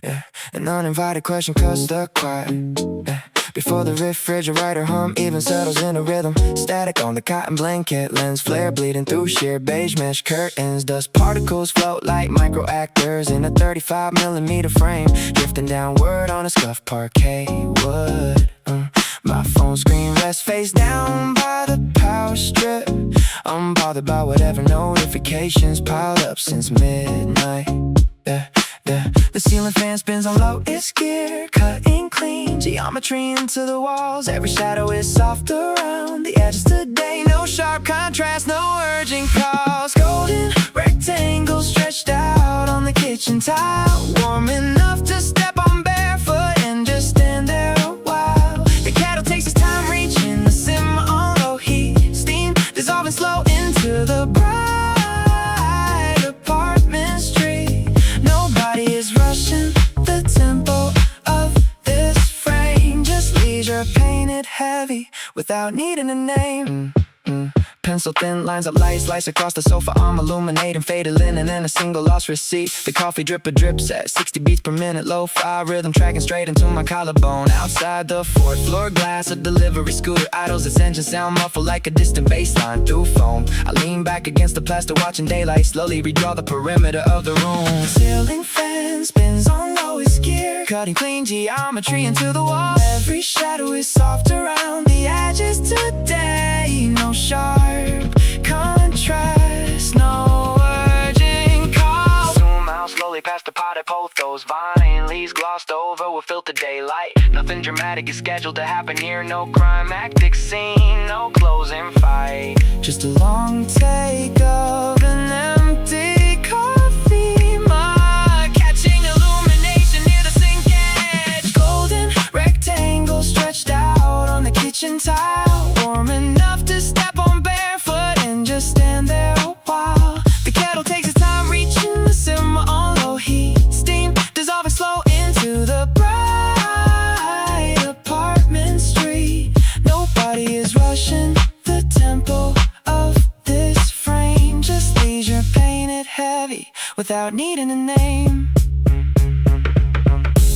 yeah. An uninvited question cuts the quiet, yeah. Before the refrigerator hum even settles in a rhythm. Static on the cotton blanket, lens flare bleeding through sheer beige mesh curtains. Dust particles float like micro actors in a 35mm frame, drifting downward on a scuffed parquet wood. My phone screen rests face down by the power strip, unbothered by whatever notifications piled up since midnight. The ceiling fan spins on lowest gear, cutting clean geometry into the walls. Every shadow is soft around the edges today. No sharp contrast, no urgent calls. Golden rectangles stretched out on the kitchen tile, warm enough to step on barefoot and just stand there a while. The kettle takes its time reaching the simmer on low heat, steam dissolving slow into the bright apartment street. Nobody is rushing the tempo of this frame, just leisure painted heavy without needing a name. Pencil thin lines of light slice across the sofa arm, illuminating faded linen and a single lost receipt. The coffee drips at 60 beats per minute, lo-fi rhythm tracking straight into my collarbone. Outside the fourth floor glass, a delivery scooter idles, its engine sound muffled like a distant bass line through foam. I lean back against the plaster watching daylight slowly redraw the perimeter of the room. The ceiling fan spins on lowest gear, cutting clean geometry into the wall. Every shadow is soft around the edges today. No sharp contrast, no urgent call. Zoom out slowly past the potted pothos, vine leaves glossed over with filtered daylight. Nothing dramatic is scheduled to happen here, no climactic scene, no closing fight. Just a long take of an empty coffee mug, catching illumination near the sink edge. Golden rectangle stretched out on the kitchen tile, warm enough to step on barefoot and just stand there a while. The kettle takes its time reaching the simmer on low heat, steam dissolving slow into the bright apartment street. Nobody is rushing the tempo of this frame, just leisure painted heavy without needing a name.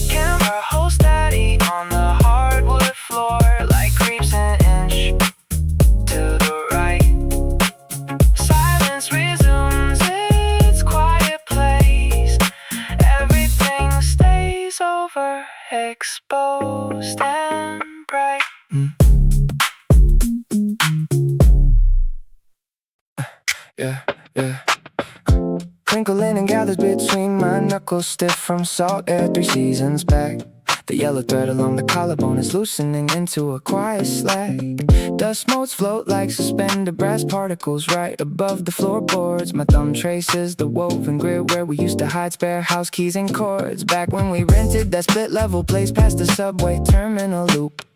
Camera holds steady on the hardwood floor, like creeps an inch to the right. Silence resumes its quiet place. Everything stays overexposed and bright. Yeah. Crinkle linen gathers between my knuckles, stiff from salt air 3 seasons back. The yellow thread along the collarbone is loosening into a quiet slack. Dust motes float like suspended brass particles right above the floorboards. My thumb traces the woven grid where we used to hide spare house keys and cords, back when we rented that split level place past the subway terminal loop.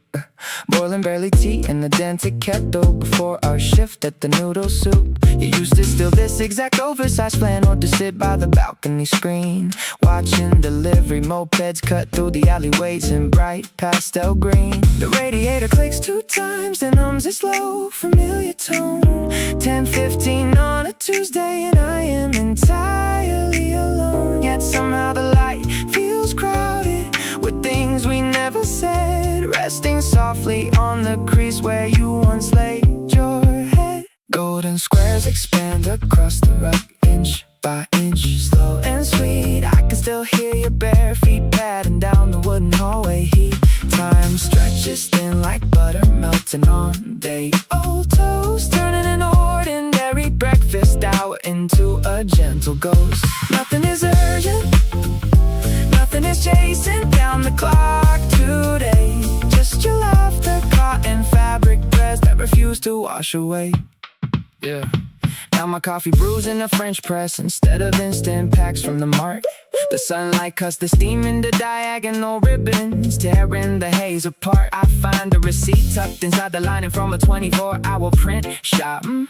Boiling barely tea in the dented kettle before our shift at the noodle soup. You used to steal this exact oversized flannel to sit by the balcony screen, watching delivery mopeds cut through the alleyways in bright pastel green. The radiator clicks 2 times and hums its low familiar tone. 10:15 on a Tuesday and I am entirely alone. Yet somehow the light feels crowded with things we never said, resting softly on the crease where you once laid your head. Golden squares expand across the rug, inch by inch, slow and sweet. I can still hear your bare feet padding down the wooden hallway heat. Time stretches thin like butter melting on day-old toast, turning an ordinary breakfast hour into a gentle ghost. Nothing is urgent, nothing is chasing down the clock today. Just your laughter caught in fabric threads that refuse to wash away. Yeah. Now my coffee brews in a French press instead of instant packs from the mart. The sunlight cuts the steam into diagonal ribbons, tearing the haze apart. I find a receipt tucked inside the lining from a 24-hour print shop. 2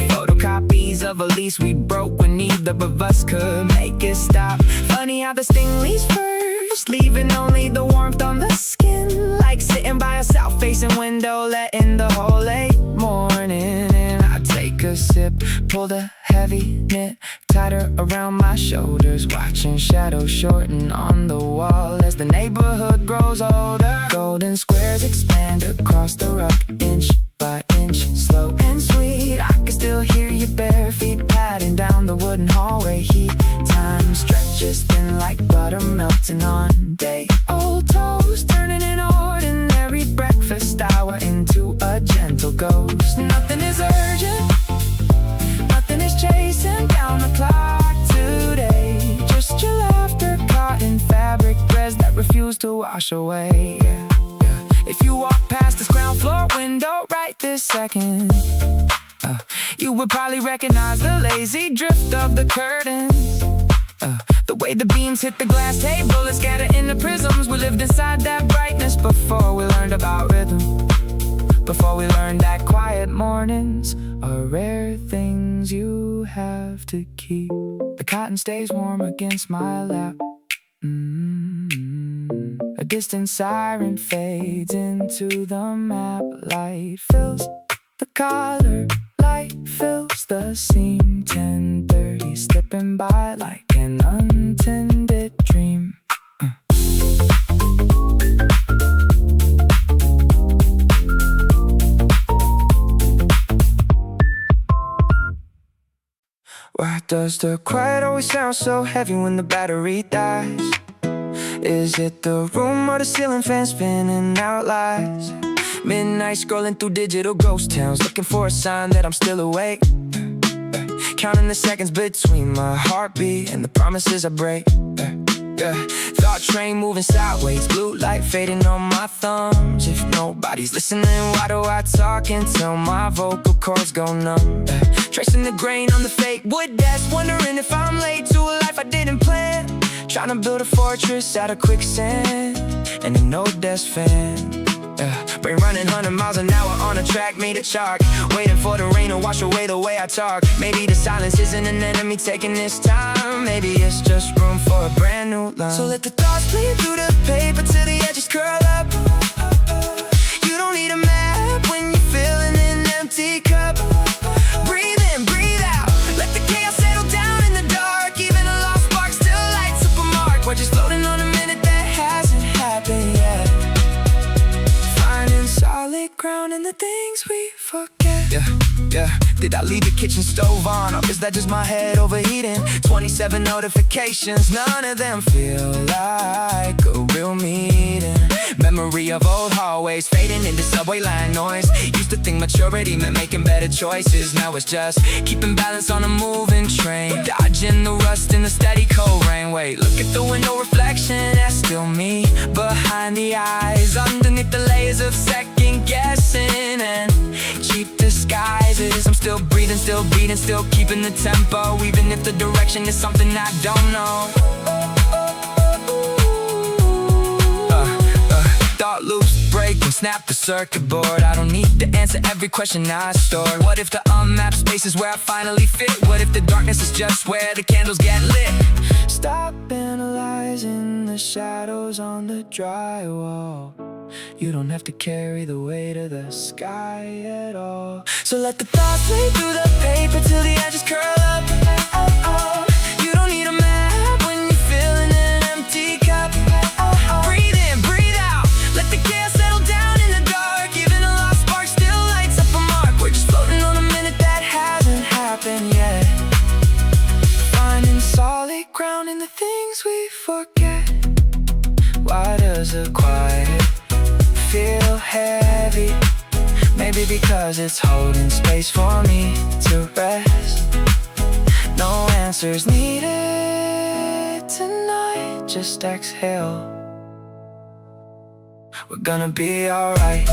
photocopies of a lease we broke when neither of us could make it stop. Funny how the sting leaves first, leaving only the warmth on the skin, like sitting by a south-facing window, letting the whole late morning in. I take a sip, pull the heavy, knit tighter around my shoulders, watching shadows shorten on the wall as the neighborhood grows older. Golden squares expand across the rock, inch by inch, slow and sweet. I can still hear your bare feet padding down the wooden hallway. Heat time stretches thin like butter melting on day-old toast, turning an ordinary breakfast hour into a gentle ghost. Nothing is urgent, nothing is chasing down the clock today. Just your laughter caught in fabric threads that refuse to wash away. If you walk past this ground floor window right this second, you would probably recognize the lazy drift of the curtains. The way the beams hit the glass table and scatter in the prisms. We lived inside that brightness before we learned about rhythm, before we learned that quiet mornings are rare things you have to keep. The cotton stays warm against my lap. A distant siren fades into the map. Light fills the collar, light fills the seam. 10:30 slipping by like an untended dream. Why does the quiet always sound so heavy when the battery dies? Is it the room or the ceiling fan spinning out lies? Midnight scrolling through digital ghost towns, looking for a sign that I'm still awake. Counting the seconds between my heartbeat and the promises I break. Thought train moving sideways, blue light fading on my thumbs. If nobody's listening, why do I talk until my vocal cords go numb? Tracing the grain on the fake wood desk, wondering if I'm late to a life I didn't plan. Trying to build a fortress out of quicksand and a no-desk fan. Brain running 100 miles an hour on a track made of chalk, waiting for the rain to wash away the way I talk. Maybe the silence isn't an enemy taking this time. Maybe it's just room for a brand new line. So let the thoughts bleed through the paper till the edges curl up. You don't need a map when you're filling an empty cup. Breathe in, breathe out, let the chaos settle down in the dark. Even a lost spark still lights up a mark. We're just floating on a minute that hasn't happened yet, solid ground in the things we forget. Did I leave the kitchen stove on, or is that just my head overheating? 27 notifications, none of them feel like a real meeting. Memory of old hallways fading into subway line noise. Used to think maturity meant making better choices. Now it's just keeping balance on a moving train, dodging the rust in the steady cold rain. Wait, look at the window reflection, that's still me. Behind the eyes, underneath the layers of second guessing and cheap disguises. I'm still breathing, still beating, still keeping the tempo, even if the direction is something I don't know. Thought loops break and snap the circuit board. I don't need to answer every question I store. What if the unmapped space is where I finally fit? What if the darkness is just where the candles get lit? Stop analyzing the shadows on the drywall. You don't have to carry the weight of the sky at all. So let the thoughts play through the paper till the edges curl up. You don't need a map when you're filling an empty cup. Breathe in, breathe out, let the chaos settle down in the dark. Even a lost spark still lights up a mark. We're just floating on a minute that hasn't happened yet, finding solid ground in the things we forget. Why does the quiet feel heavy? Maybe because it's holding space for me to rest. No answers needed tonight, just exhale. We're gonna be alright.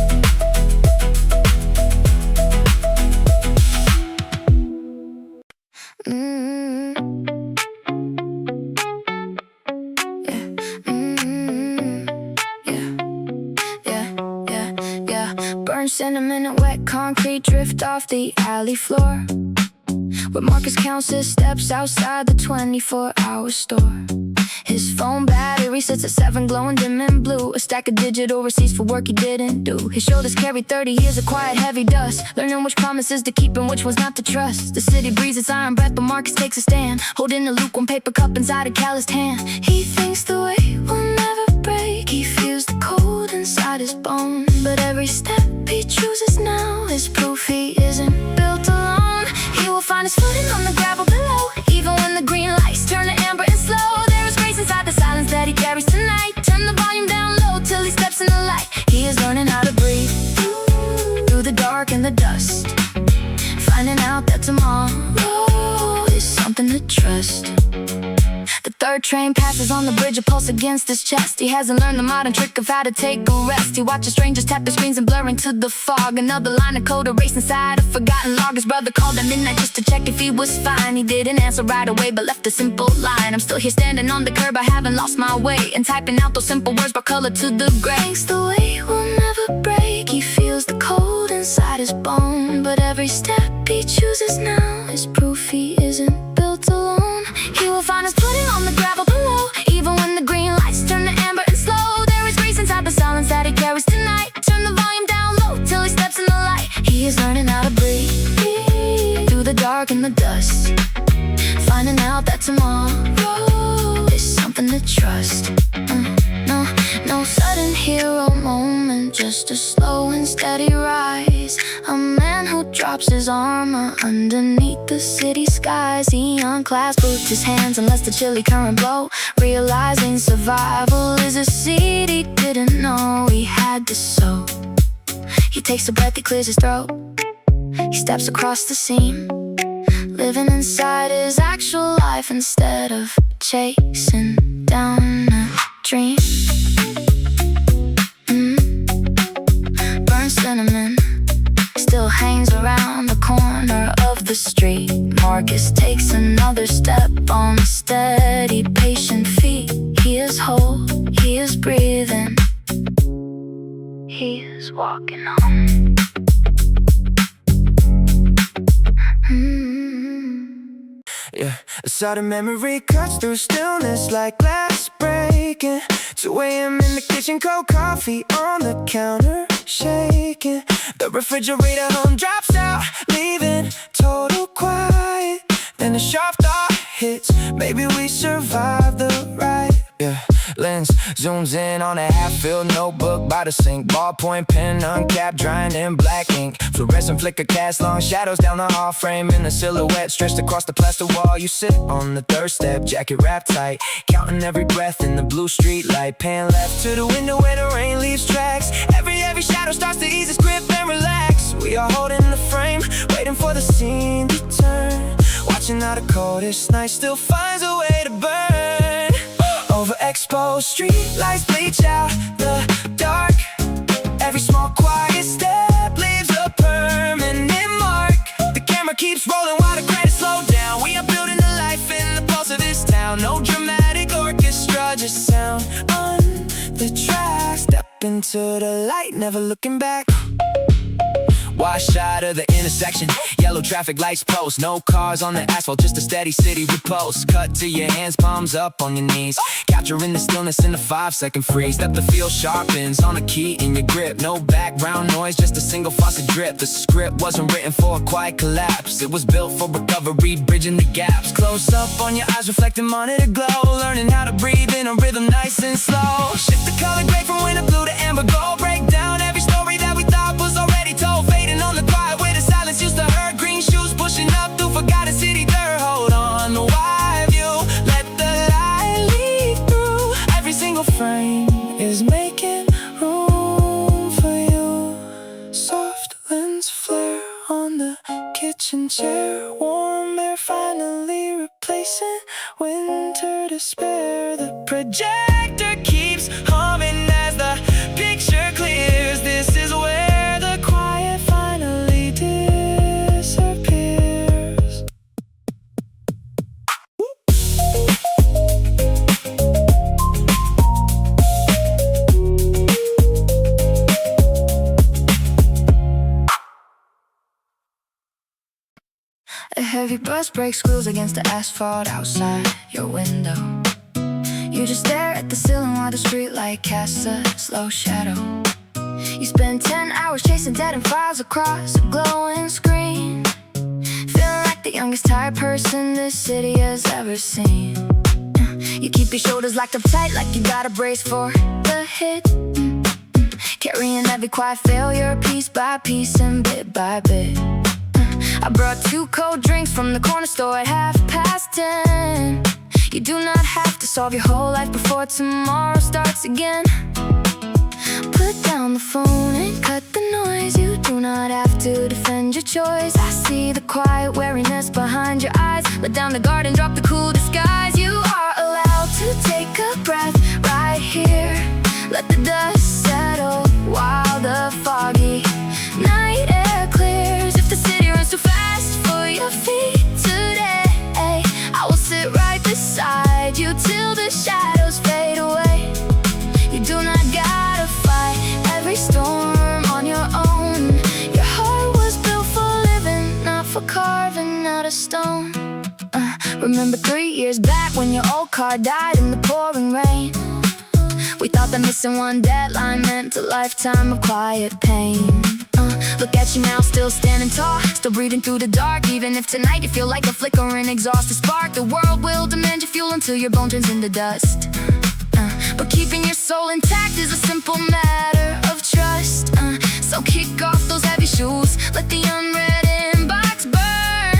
Burn cinnamon and wet concrete drift off the alley floor, where Marcus counts his steps outside the 24-hour store. His phone battery sits at 7, glowing dim and blue. A stack of digital receipts for work he didn't do. His shoulders carry 30 years of quiet heavy dust, learning which promises to keep and which ones not to trust. The city breathes its iron breath, but Marcus takes a stand, holding a lukewarm paper cup inside a calloused hand. He thinks the weight will never break, he feels the cold inside his bones. But every step he chooses now is proof he isn't built alone. He will find his footing on the gravel below, even when the green lights turn to amber and slow. There is grace inside the silence that he carries tonight. Turn the volume down low till he steps in the light. He is learning how to breathe through the dark and the dust, finding out that tomorrow is something to trust. The third train passes on the bridge, a pulse against his chest. He hasn't learned the modern trick of how to take a rest. He watches strangers tap their screens and blurring to the fog. Another line of code erased inside a forgotten log. His brother called at midnight just to check if he was fine. He didn't answer right away but left a simple line: I'm still here standing on the curb, I haven't lost my way. And typing out those simple words brought color to the gray. Thinks the weight will never break, he feels the cold inside his bone. But every step he chooses now is proof he isn't built alone. He will find his footing on the gravel below, even when the green lights turn to amber and slow. There is grace inside the silence that he carries tonight. Turn the volume down low till he steps in the light. He is learning how to breathe through the dark and the dust, finding out that tomorrow is something to trust. No sudden hero moment, just a slow and steady rise. A man who drops his armor underneath the city skies. He unclasps both his hands and lets the chilly current blow, realizing survival is a seed he didn't know he had to sow. He takes a breath, he clears his throat. He steps across the seam, living inside his actual life instead of chasing down a dream. Burnt cinnamon still hangs around the corner of the street. Marcus takes another step on steady, patient feet. He is whole, he is breathing, he is walking home. Yeah, a sudden memory cuts through stillness like glass breaking. 2 a.m. in the kitchen, cold coffee on the counter, shaking. The refrigerator hum drops out, leaving total quiet. Then a sharp thought hits, maybe we survived the ride. Yeah, lens zooms in on a half-filled notebook by the sink. Ballpoint pen uncapped, drying in black ink. Fluorescent flicker cast long shadows down the hall frame. In a silhouette stretched across the plaster wall. You sit on the third step, jacket wrapped tight, counting every breath in the blue street light. Pan left to the window where the rain leaves tracks. Every shadow starts to ease its grip and relax. We are holding the frame, waiting for the scene to turn, watching how the coldest night still finds a way to burn. Over exposed street lights bleach out the dark. Every small quiet step leaves a permanent mark. The camera keeps rolling while the credits slow down. We are building a life in the pulse of this town. No dramatic orchestra, just sound on the track. Step into the light, never looking back. Wash out of the intersection, yellow traffic lights post. No cars on the asphalt, just a steady city repose. Cut to your hands, palms up on your knees. Capturing the stillness in a 5-second freeze. Depth of field sharpens on a key in your grip. No background noise, just a single faucet drip. The script wasn't written for a quiet collapse, it was built for recovery, bridging the gaps. Close up on your eyes, reflecting monitor glow. Learning how to breathe in a rhythm nice and slow. Shift the color gray from winter blue to amber gold. Break down every story that we thought was already told. Fading on the quiet where the silence used to hurt. Green shoes pushing up through forgotten city dirt. Hold on, the wide view, let the light lead through. Every single frame is making room for you. Soft lens flare on the kitchen chair. Warm air finally replacing winter despair. The projector keeps humming as the picture clears. This is where the quiet finally disappears. A heavy bus brake squeals against the asphalt outside your window. You You just stare at the ceiling while the streetlight casts a slow shadow. You spend 10 hours chasing dead end files across a glowing screen, feeling like the youngest tired person this city has ever seen. You keep your shoulders locked up tight like you got a brace for the hit, carrying every quiet failure piece by piece and bit by bit. I brought 2 cold drinks from the corner store at 10:30. You do not have to solve your whole life before tomorrow starts again. Put down the phone and cut the noise. You do not have to defend your choice. I see the quiet weariness behind your eyes. Let down the guard and drop the cool disguise. You are allowed to take a breath right here. Let the dust settle while the foggy night air clears. If the city runs too fast for your feet today, I will sit right beside you till the shadows fade away. You do not gotta fight every storm on your own. Your heart was built for living, not for carving out of stone. Remember 3 years back when your old car died in the pouring rain? We thought that missing one deadline meant a lifetime of quiet pain. Look at you now, still standing tall, still breathing through the dark. Even if tonight you feel like a flickering exhausted spark, the world will demand your fuel until your bone turns into dust. But keeping your soul intact is a simple matter of trust. So kick off those heavy shoes, let the unread inbox burn.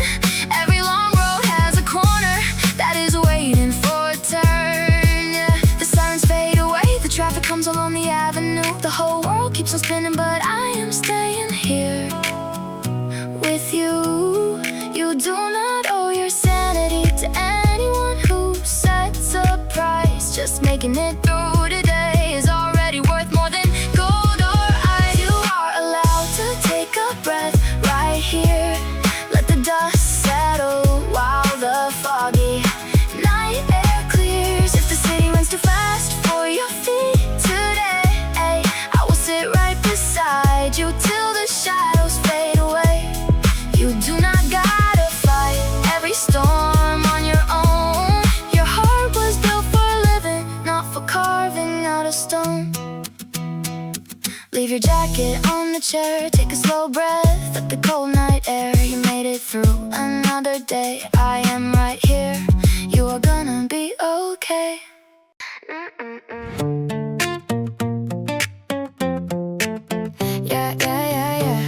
Every long road has a corner that is waiting for a turn. The sirens fade away, the traffic comes along the avenue. The whole world keeps on spinning, but I am staying here with you. You do not owe your sanity to anyone who sets a price. Just making it through today is already worth more than gold or ice. You are allowed to take a breath right here. Let the dust settle while the foggy night air clears. If the city runs too fast for your feet today, I will sit right beside you till the shadows fade away. You do not gotta fight every storm on your own. Your heart was built for living, not for carving out of stone. Leave your jacket on the chair, take a slow breath at the cold night air. You made it through another day. I am right here. You are gonna be okay. Yeah, yeah, yeah, yeah.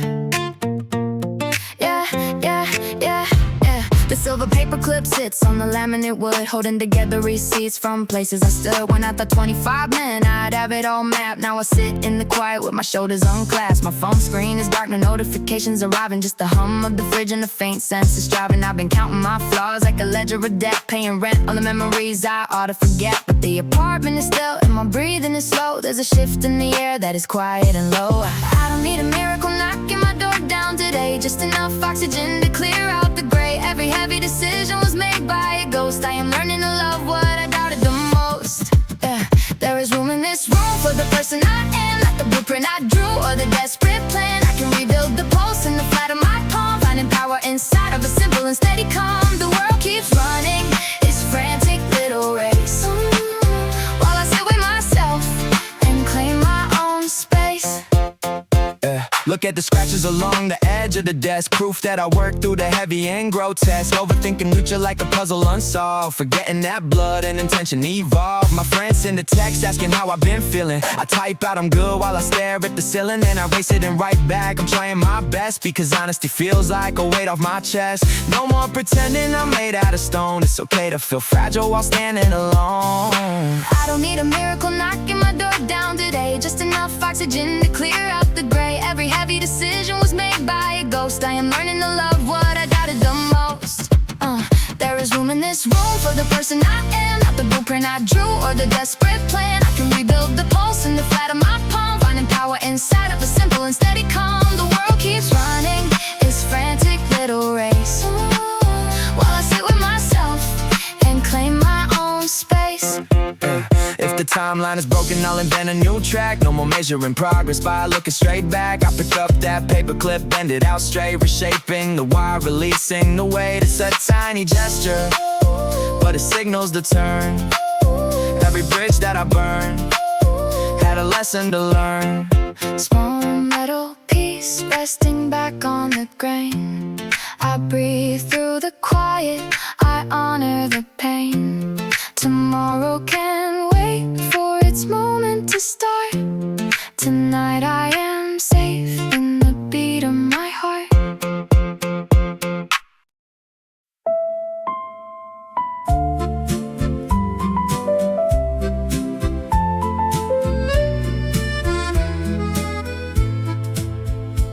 Yeah, yeah, yeah, yeah. The silver paper clip sits on the laminate wood, holding together receipts from places I stood. When I thought 25 men, I'd have it all mapped. Now I sit in the quiet with my shoulders unclasped. My phone screen is dark, no notifications arriving, just the hum of the fridge and the faint sense of striving. I've been counting my flaws like a ledger of debt, paying rent on the memories I ought to forget. But the apartment is still and my breathing is slow. There's a shift in the air that is quiet and low. I don't need a miracle knocking my door down today, just enough oxygen to clear out the gray. Every heavy decision was made by a ghost. I am learning to love what I doubted the most. Yeah, there is room in this room for the person I am, not the blueprint I drew or the desperate plan. I can rebuild the pulse in the flat of my palm, finding power inside of a simple and steady calm. The world keeps running its frantic little race, while I sit with myself and claim my own space. Look at the scratches along the edge of the desk, proof that I work through the heavy and grotesque. Overthinking future like a puzzle unsolved, forgetting that blood and intention evolve. My friends send a text asking how I've been feeling. I type out I'm good while I stare at the ceiling, and I race it and write back I'm trying my best, because honesty feels like a weight off my chest. No more pretending I'm made out of stone. It's okay to feel fragile while standing alone. I don't need a miracle knocking my door down today, just enough oxygen to clear out the gray. Every heavy decision was made by a ghost. I am learning to love what I doubted the most. There is room in this room for the person I am, not the blueprint I drew or the desperate plan. I can rebuild the pulse in the flat of my palm, finding power inside of a simple and steady calm. The world keeps running its frantic little race, while I sit with myself and claim my own space. If the timeline is broken, I'll invent a new track. No more measuring progress by looking straight back. I pick up that paper clip, bend it out straight, reshaping the wire, releasing the weight. It's a tiny gesture, but it signals the turn. every bridge that I burned had a lesson to learn. Small metal piece resting back on the grain. I breathe through the quiet, I honor the pain. Tomorrow can wait for its moment to start. Tonight I am safe in the beat of my heart.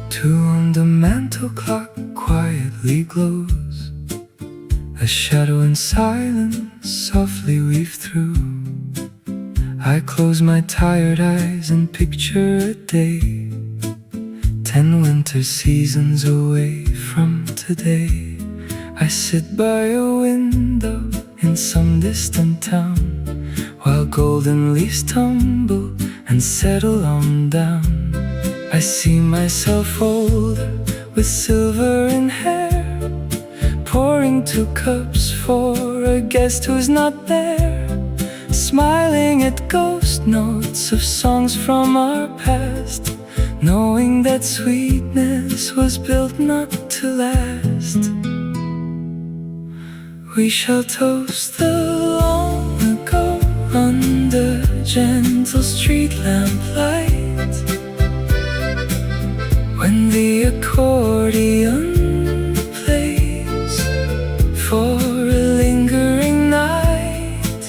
Two on the mantel clock quietly glows. A shadow and silence softly weave through. I close my tired eyes and picture a day 10 winter seasons away from today. I sit by a window in some distant town, while golden leaves tumble and settle on down. I see myself older with silver in hair, pouring 2 cups for a guest who's not there, smiling at ghost notes of songs from our past, knowing that sweetness was built not to last. We shall toast the long ago under gentle street lamplight, when the accordion plays for a lingering night.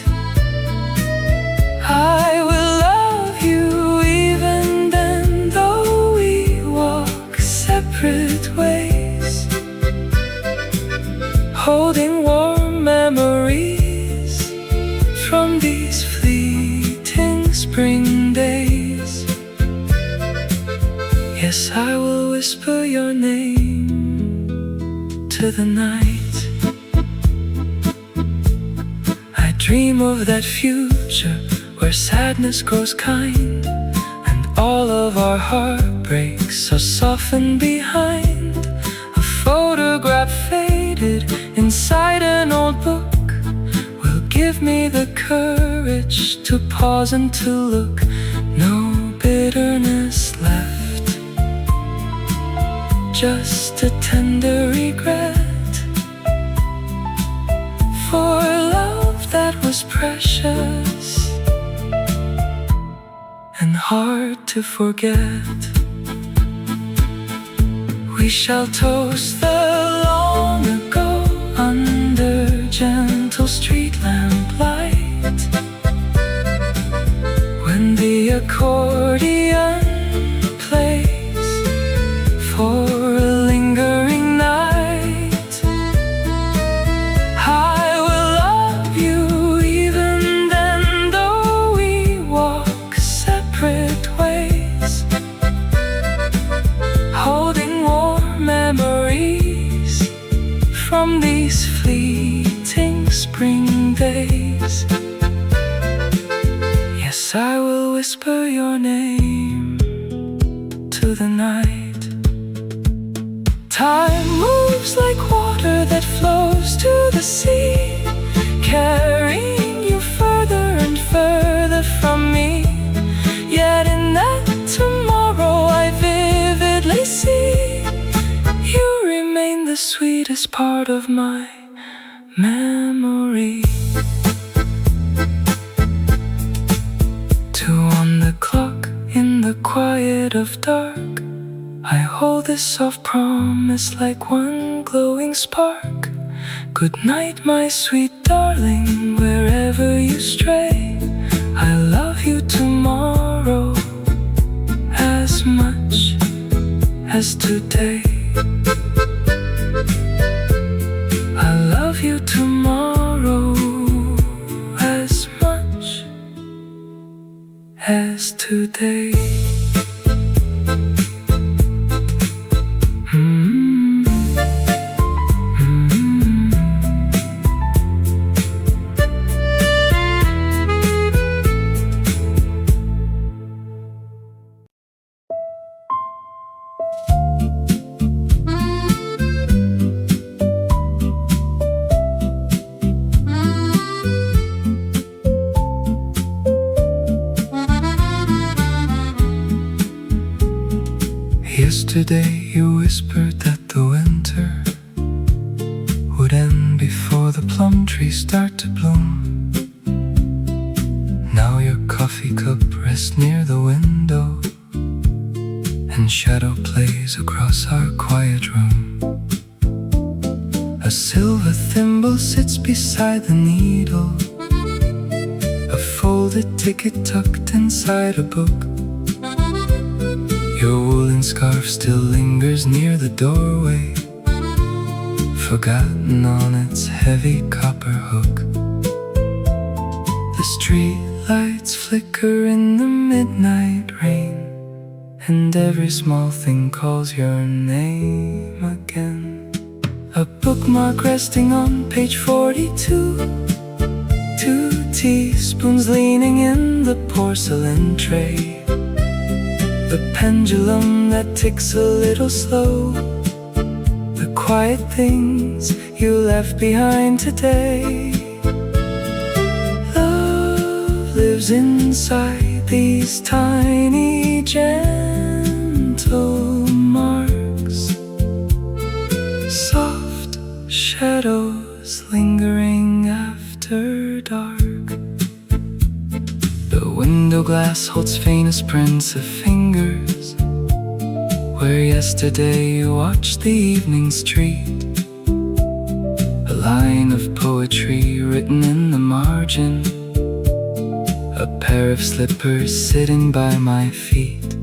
I will love you even then, though we walk separate ways, holding warm memories from these fleeting spring days. Yes, I will whisper your name to the night. I dream of that future where sadness grows kind, and all of our heartbreaks are softened behind a photograph faded inside an old book. Will give me the courage to pause and to look. No bitterness left, just a tender regret for love that was precious and hard to forget. We shall toast the long ago under gentle street lamplight, when the accordion plays for a lingering night. I will love you even then, though we walk separate ways, holding warm memories from these fleeting spring days. Yes, I will whisper your name to the night. Time moves like water that flows to the sea, carrying you further and further from me. Yet in that tomorrow I vividly see you remain the sweetest part of my memory. 2 on the clock in the quiet of dark, I hold this soft promise like one glowing spark. Good night, my sweet darling, wherever you stray. I love you tomorrow as much as today. I love you tomorrow as much as today. Yesterday you whispered that the winter would end before the plum trees start to bloom. Now your coffee cup rests near the window, and shadow plays across our quiet room. A silver thimble sits beside the needle, a folded ticket tucked inside a book. Your woolen scarf still lingers near the doorway, forgotten on its heavy copper hook. The street lights flicker in the midnight rain, and every small thing calls your name again. A bookmark resting on page 42, 2 teaspoons leaning in the porcelain tray, the pendulum that ticks a little slow, the quiet things you left behind today. Love lives inside these tiny gentle marks, soft shadows lingering after dark. The window glass holds faintest prints of fingers, where yesterday you watched the evening street. A line of poetry written in the margin, a pair of slippers sitting by my feet.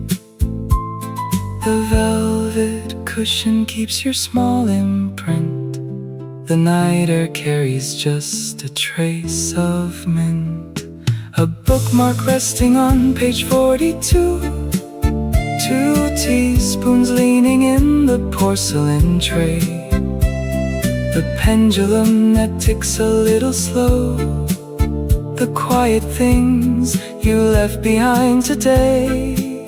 The velvet cushion keeps your small imprint, the night air carries just a trace of mint. A bookmark resting on page 42, 2 teaspoons leaning in the porcelain tray, the pendulum that ticks a little slow, the quiet things you left behind today.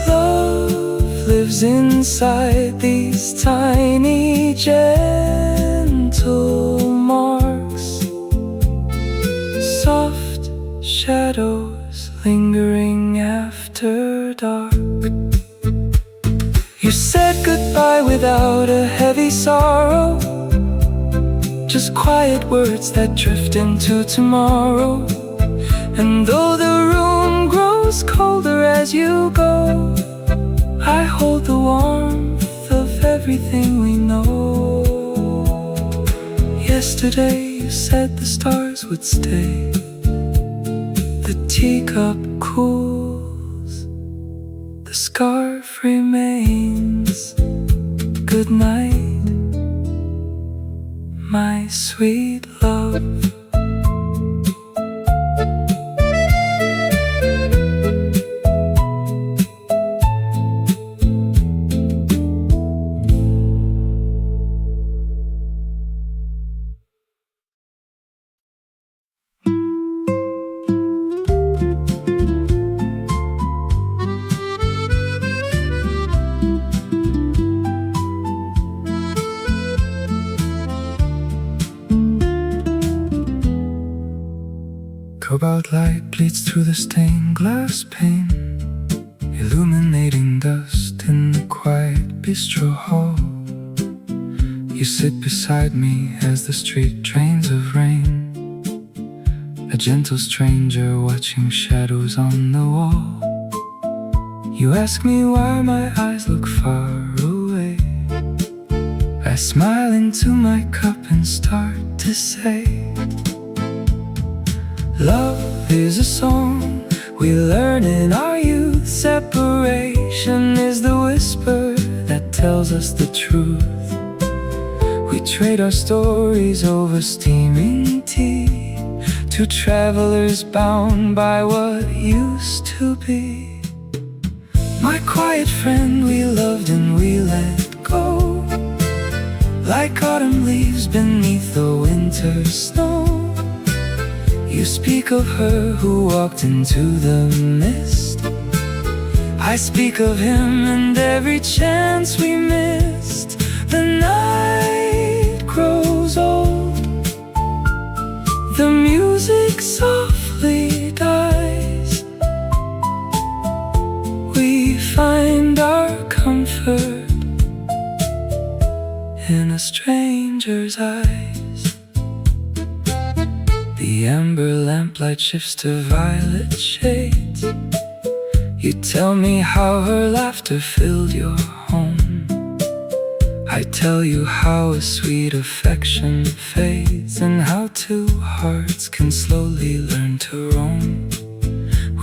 Love lives inside these tiny gentle marks, soft shadows lingering after dark. You said goodbye without a heavy sorrow, just quiet words that drift into tomorrow. And though the room grows colder as you go, I hold the warmth of everything we know. Yesterday you said the stars would stay, the teacup cools, the scarf remains. Good night, my sweet love. Cobalt light bleeds through the stained glass pane, illuminating dust in the quiet bistro hall. You sit beside me as the street drains of rain, a gentle stranger watching shadows on the wall. You ask me why my eyes look far away. I smile into my cup and start to say, love is a song we learn in our youth. Separation is the whisper that tells us the truth. We trade our stories over steaming tea, two travelers bound by what used to be. My quiet friend, we loved and we let go, like autumn leaves beneath the winter snow. You speak of her who walked into the mist, I speak of him and every chance we missed. The night grows old, the music softly dies. We find our stranger's eyes. The amber lamplight shifts to violet shades. You tell me how her laughter filled your home. I tell you how a sweet affection fades, and how two hearts can slowly learn to roam.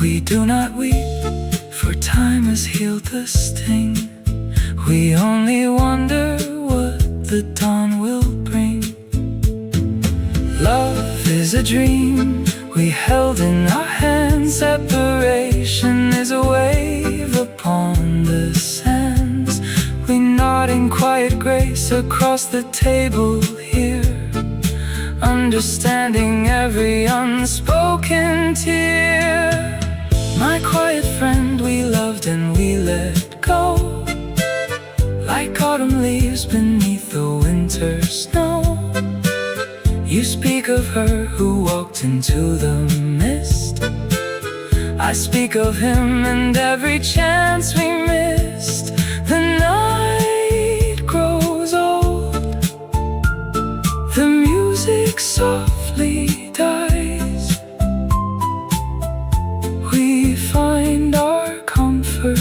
We do not weep, for time has healed the sting. We only wonder what the dawn will bring. Love is a dream we held in our hands. Separation is a wave upon the sands. We nod in quiet grace across the table here, understanding every unspoken tear. My quiet friend, we loved and we let go, like autumn leaves beneath the winter snow. You speak of her who walked into the mist. I speak of him and every chance we missed. The night grows old, the music softly dies. We find our comfort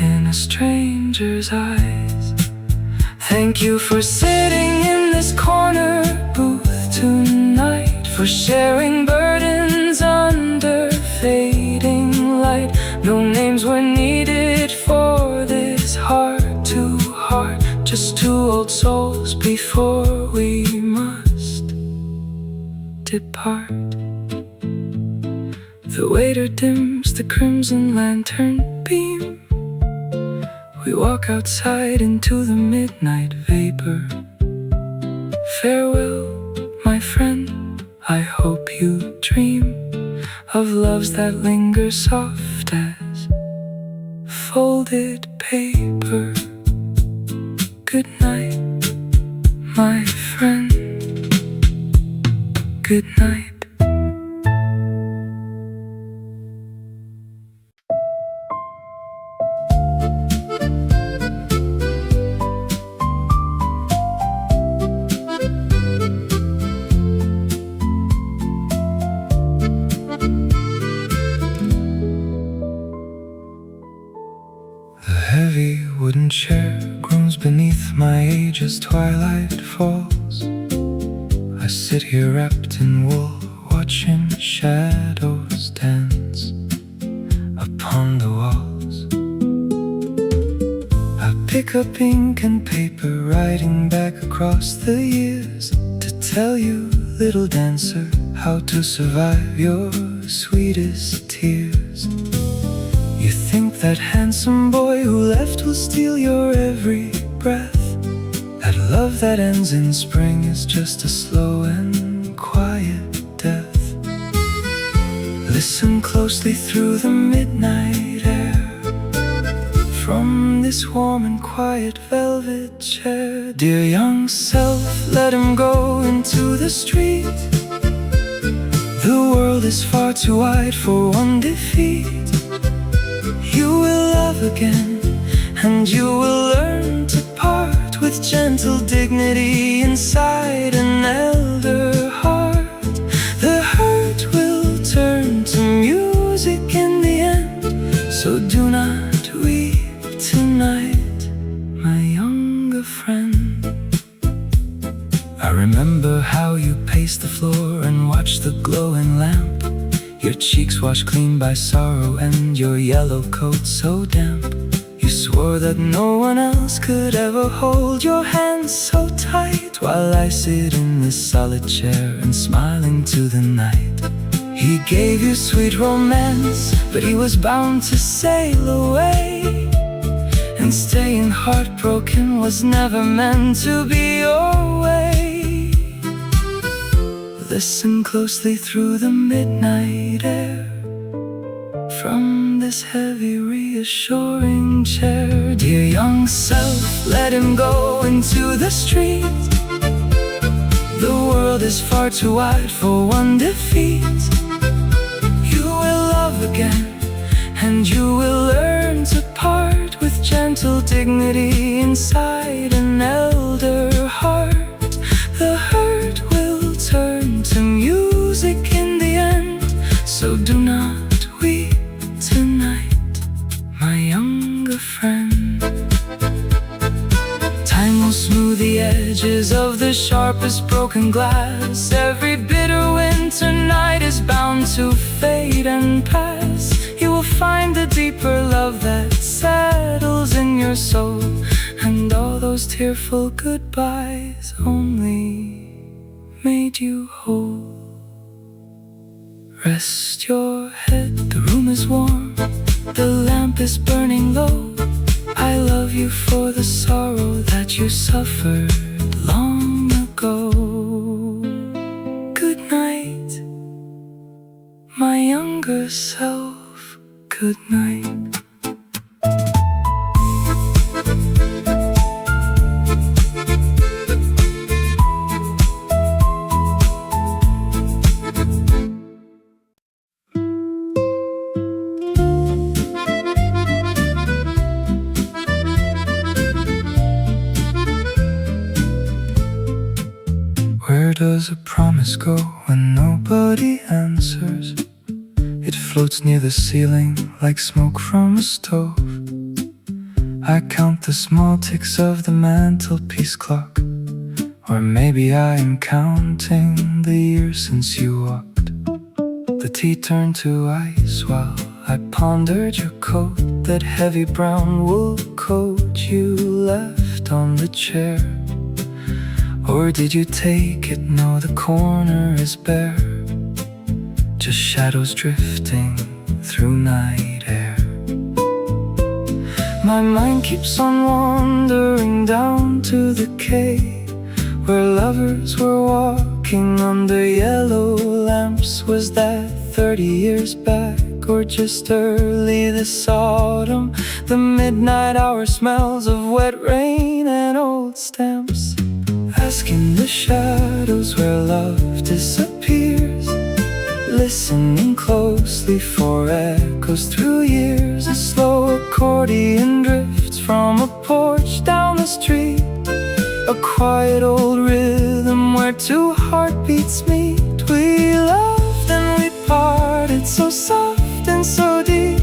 in a stranger's eyes. Thank you for sitting in this corner booth tonight, for sharing burdens under fading light. No names were needed for this heart-to-heart, just two old souls before we must depart. The waiter dims the crimson lantern beam. We walk outside into the midnight vapor. Farewell, my friend, I hope you dream of loves that linger soft as folded paper. Good night, my friend. Good night. Heavy wooden chair groans beneath my age as twilight falls. I sit here wrapped in wool, watching shadows dance upon the walls. I pick up ink and paper, writing back across the years, to tell you, little dancer, how to survive your sweetest tears. You think that handsome boy who left will steal your every breath. That love that ends in spring is just a slow and quiet death. Listen closely through the midnight air, from this warm and quiet velvet chair. Dear young self, let him go into the street. The world is far too wide for one defeat. You will love again, and you will learn to part with gentle dignity inside an elder heart. The hurt will turn to music in the end, so do not weep tonight, my younger friend. I remember how you paced the floor and watched the glowing lamp, your cheeks washed clean by sorrow and your yellow coat so damp. You swore that no one else could ever hold your hands so tight, while I sit in this solid chair and smiling to the night. He gave you sweet romance, but he was bound to sail away, and staying heartbroken was never meant to be your way. Listen closely through the midnight air, from this heavy reassuring chair. Dear young self, let him go into the street. The world is far too wide for one defeat. You will love again, and you will learn to part with gentle dignity dignity inside an elder heart. The hurt will turn to music in the end. So do not weep tonight, my younger friend. Time will smooth the edges of the sharpest broken glass. Every bitter winter night is bound to fade and pass. You will find the deeper love that settles in your soul, and all those tearful goodbyes only made you whole. Rest your head, the room is warm, the lamp is burning low. I love you for the sorrow that you suffered long ago. Good night, my younger self, good night. Where does a promise go when nobody answers? It floats near the ceiling like smoke from a stove. I count the small ticks of the mantelpiece clock, or maybe I am counting the years since you walked. The tea turned to ice while I pondered your coat, that heavy brown wool coat you left on the chair. Or did you take it? No, the corner is bare, just shadows drifting through night air. My mind keeps on wandering down to the quay, where lovers were walking under yellow lamps. Was that 30 years back, or just early this autumn? The midnight hour smells of wet rain and old stamps. Asking the shadows where love disappears, listening closely for echoes through years. A slow accordion drifts from a porch down the street, a quiet old rhythm where two heartbeats meet. We loved and we parted, so soft and so deep.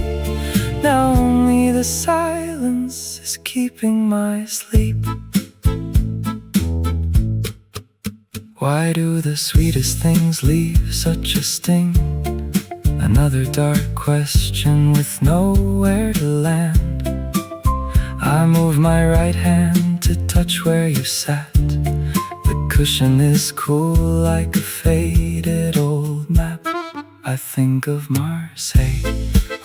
Now only the silence is keeping my sleep. Why do the sweetest things leave such a sting? Another dark question with nowhere to land. I move my right hand to touch where you sat. The cushion is cool like a faded old map. I think of Marseille,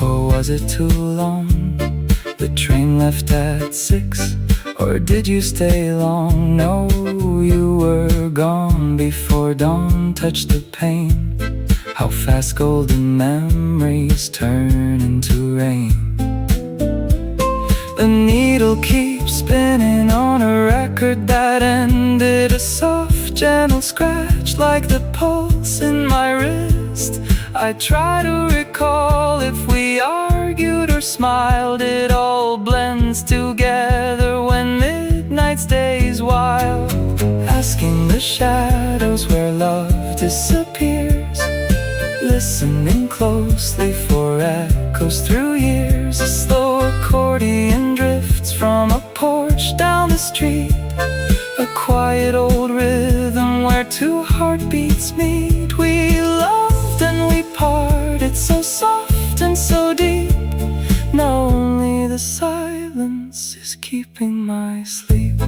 or was it too long? The train left at 6, or did you stay long? No, you were gone before dawn touched the pane. How fast golden memories turn into rain. The needle keeps spinning on a record that ended. A soft, gentle scratch like the pulse in my wrist. I try to recall if we argued or smiled. It all blends together when midnight stays wild. Asking the shadows where love disappears, listening closely for echoes through years. A slow accordion drifts from a porch down the street, a quiet old rhythm where two heartbeats meet. We loved and we parted, so soft and so deep. Now only the silence is keeping my sleep.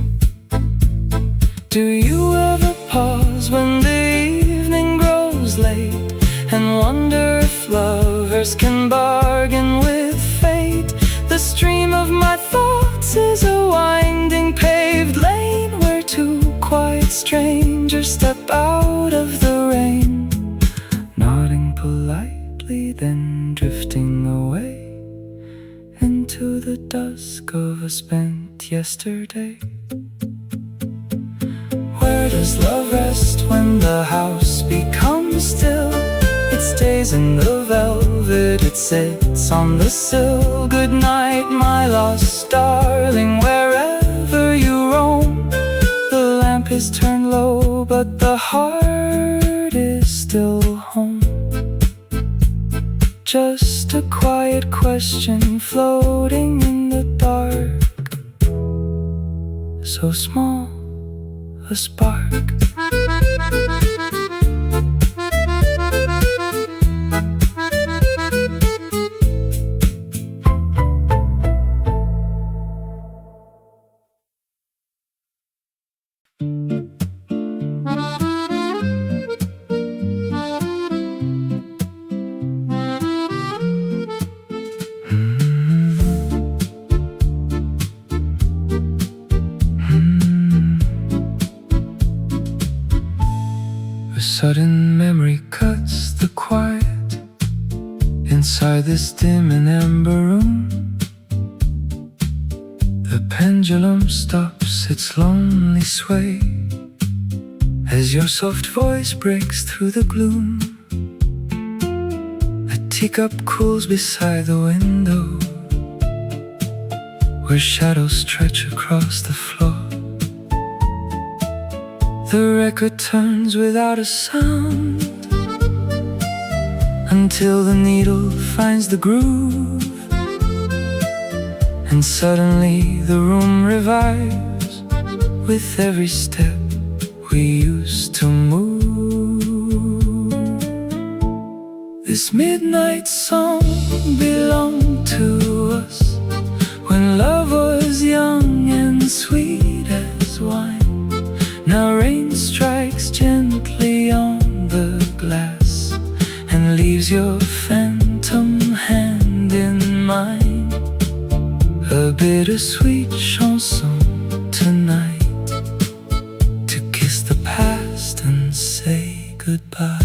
Do you ever pause when the evening grows late and wonder if lovers can bargain with fate? The stream of my thoughts is a winding paved lane where two quiet strangers step out of the rain, nodding politely, then drifting away into the dusk of a spent yesterday. Where does love rest when the house becomes still? It stays in the velvet, it sits on the sill. Good night, my lost darling, wherever you roam. The lamp is turned low, but the heart is still home. Just a quiet question floating in the dark, so small, a spark. A sudden memory cuts the quiet inside this dim and amber room. The pendulum stops its lonely sway as your soft voice breaks through the gloom. A teacup cools beside the window where shadows stretch across the floor. The record turns without a sound until the needle finds the groove, and suddenly the room revives with every step we used to move. This midnight song belonged to us when love was young and sweet as wine. Now rain strikes gently on the glass and leaves your phantom hand in mine. A bittersweet chanson tonight to kiss the past and say goodbye.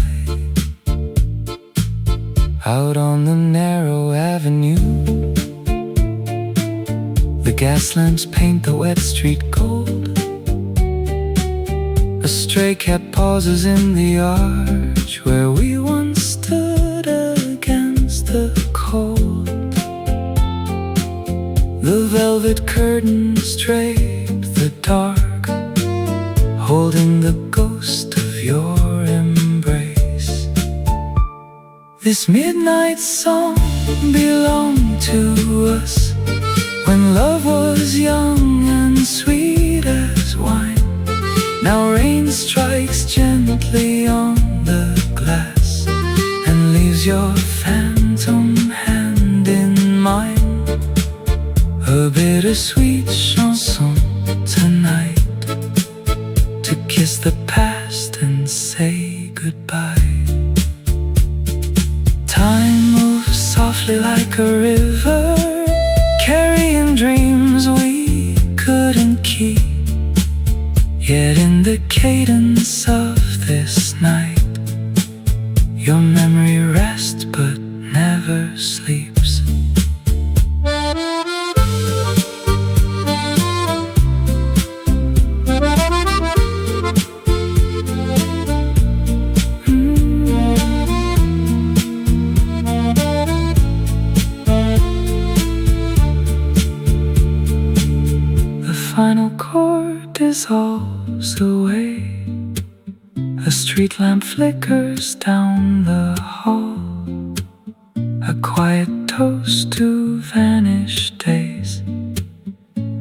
Out on the narrow avenue, the gas lamps paint the wet street gold. A stray cat pauses in the arch where we once stood against the cold. The velvet curtains drape the dark, holding the ghost of your embrace. This midnight song belonged to us when love was young and sweet as wine. Now rain strikes gently on the glass and leaves your phantom hand in mine. A bittersweet chanson tonight to kiss the past and say goodbye. Time moves softly like a river, carrying dreams we couldn't keep. Yet in the cadence of this night, your memory rests but never sleeps. The final chord dissolves away. A street lamp flickers down the hall, a quiet toast to vanished days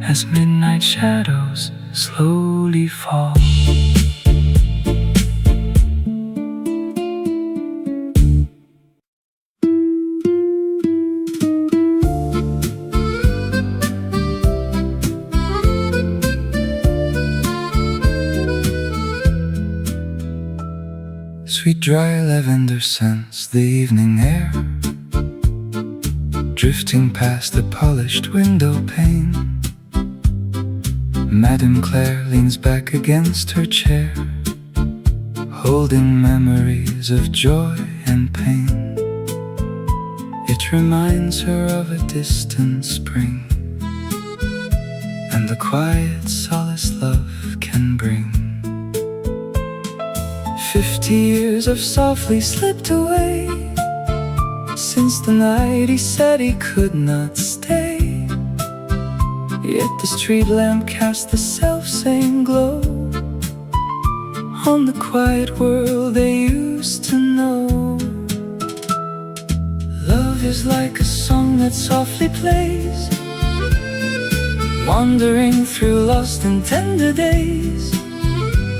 as midnight shadows slowly fall. Sweet dry lavender scents the evening air, drifting past the polished window pane. Madame Claire leans back against her chair, holding memories of joy and pain. It reminds her of a distant spring and the quiet solace love can bring. 50 years have softly slipped away since the night he said he could not stay. Yet the street lamp cast the self-same glow on the quiet world they used to know. Love is like a song that softly plays, wandering through lost and tender days.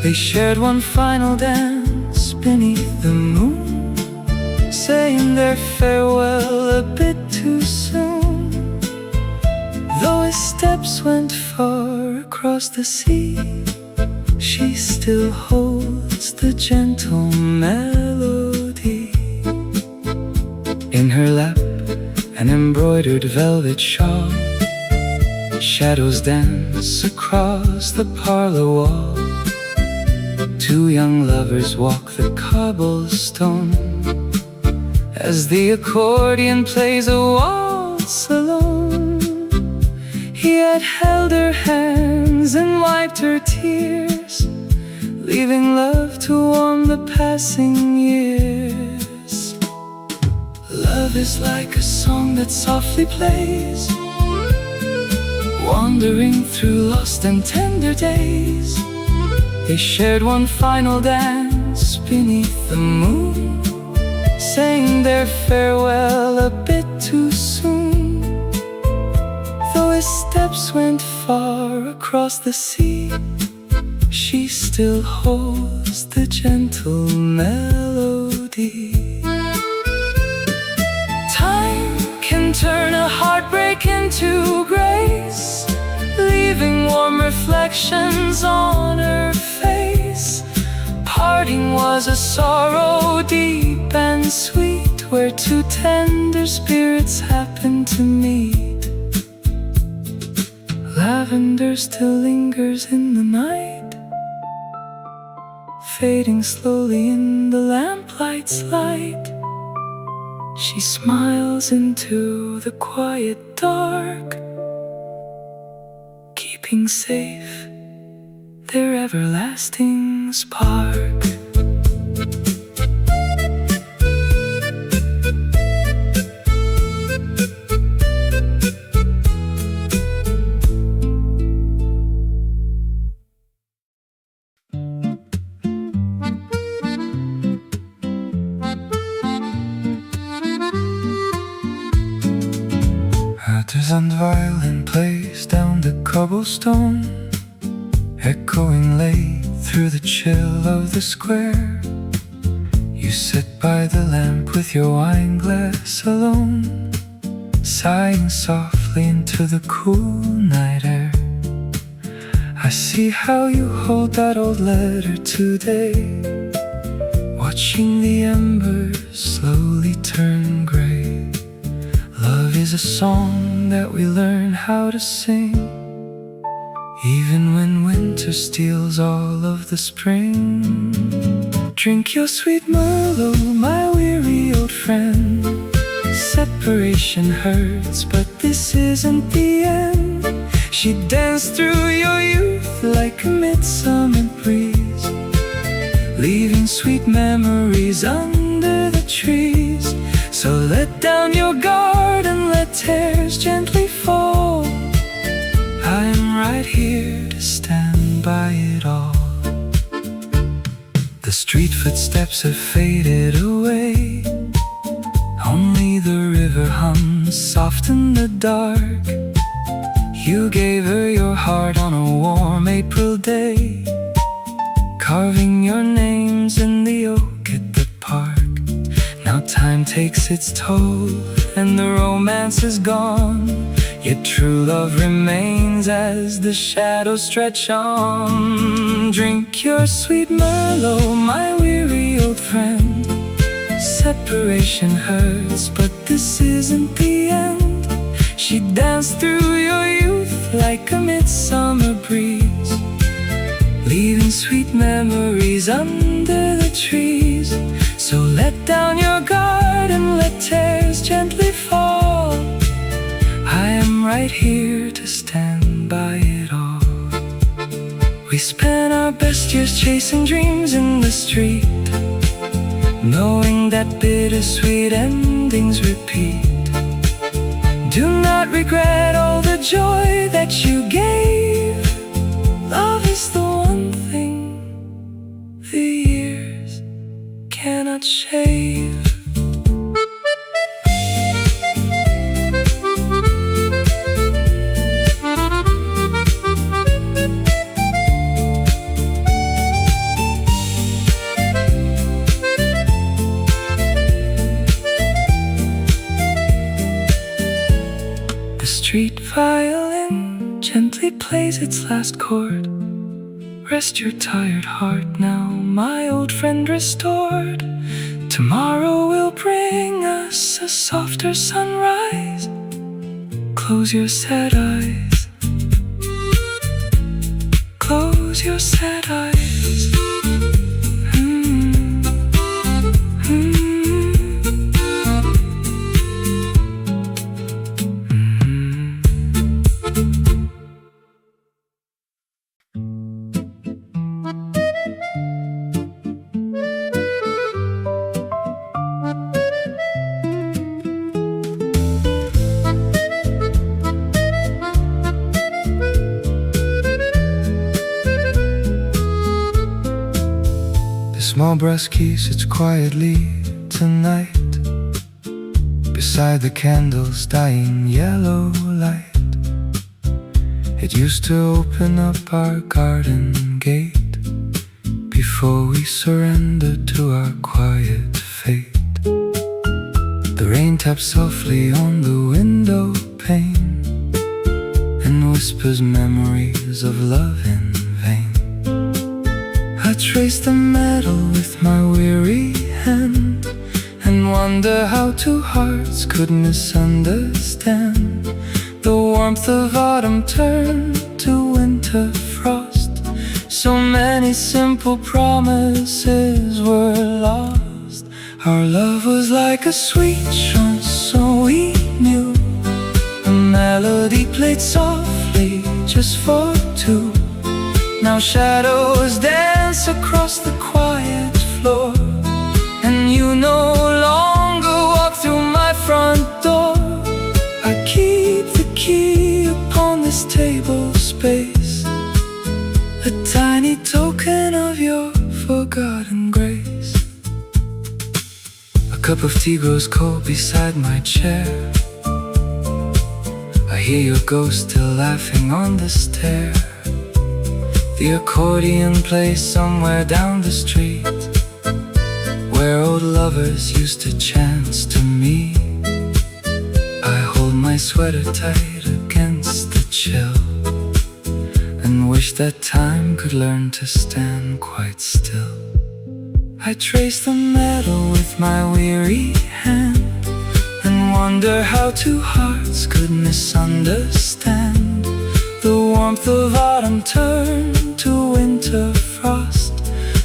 They shared one final dance beneath the moon, saying their farewell a bit too soon. Though his steps went far across the sea, she still holds the gentle melody. In her lap, an embroidered velvet shawl, shadows dance across the parlor wall. Two young lovers walk the cobblestone as the accordion plays a waltz alone. He had held her hands and wiped her tears, leaving love to warm the passing years. Love is like a song that softly plays, wandering through lost and tender days. They shared one final dance beneath the moon, saying their farewell a bit too soon. Though his steps went far across the sea, she still holds the gentle melody. Time can turn a heartbreak into grace, leaving warm reflections on her face. Parting was a sorrow deep and sweet, where two tender spirits happened to meet. Lavender still lingers in the night, fading slowly in the lamplight's light. She smiles into the quiet dark, keeping safe their everlasting spark. A distant violin plays down the cobblestone, echoing late through the chill of the square. You sit by the lamp with your wine glass alone, sighing softly into the cool night air. I see how you hold that old letter today, watching the embers slowly turn gray. Love is a song that we learn how to sing, even when winter steals all of the spring. Drink your sweet Merlot, my weary old friend. Separation hurts, but this isn't the end. She danced through your youth like a midsummer breeze, leaving sweet memories under the trees. So let down your guard and let tears gently fall. I am right here to stand by it all. The street footsteps have faded away, only the river hums soft in the dark. You gave her your heart on a warm April day, carving your names in the oak at the park. Now time takes its toll and the romance is gone, yet true love remains as the shadows stretch on. Drink your sweet Merlot, my weary old friend. Separation hurts, but this isn't the end. She danced through your youth like a midsummer breeze, leaving sweet memories under the trees. So let down your guard and let tears gently fall. I am right here to stand by it all. We spent our best years chasing dreams in the street, knowing that bittersweet endings repeat. Do not regret all the joy that you gave. Love is the one thing the years cannot shave. The street violin gently plays its last chord. Rest your tired heart now, my old friend restored. Tomorrow will bring us a softer sunrise. Close your sad eyes. Close your sad eyes. Small brusky sits quietly tonight beside the candle's dying yellow light. It used to open up our garden gate before we surrendered to our quiet fate. The rain taps softly on the window pane and whispers memories of love in vain. I trace the metal with my weary hand and wonder how two hearts could misunderstand. The warmth of autumn turned to winter frost. So many simple promises were lost. Our love was like a sweet chanson we knew, a melody played softly just for two. Now shadows dance across the quiet floor, and you no longer walk through my front door. I keep the key upon this table space, a tiny token of your forgotten grace. A cup of tea grows cold beside my chair. I hear your ghost still laughing on the stair. The accordion plays somewhere down the street, where old lovers used to chance to meet. I hold my sweater tight against the chill and wish that time could learn to stand quite still. I trace the metal with my weary hand and wonder how two hearts could misunderstand. The warmth of autumn turned to winter frost.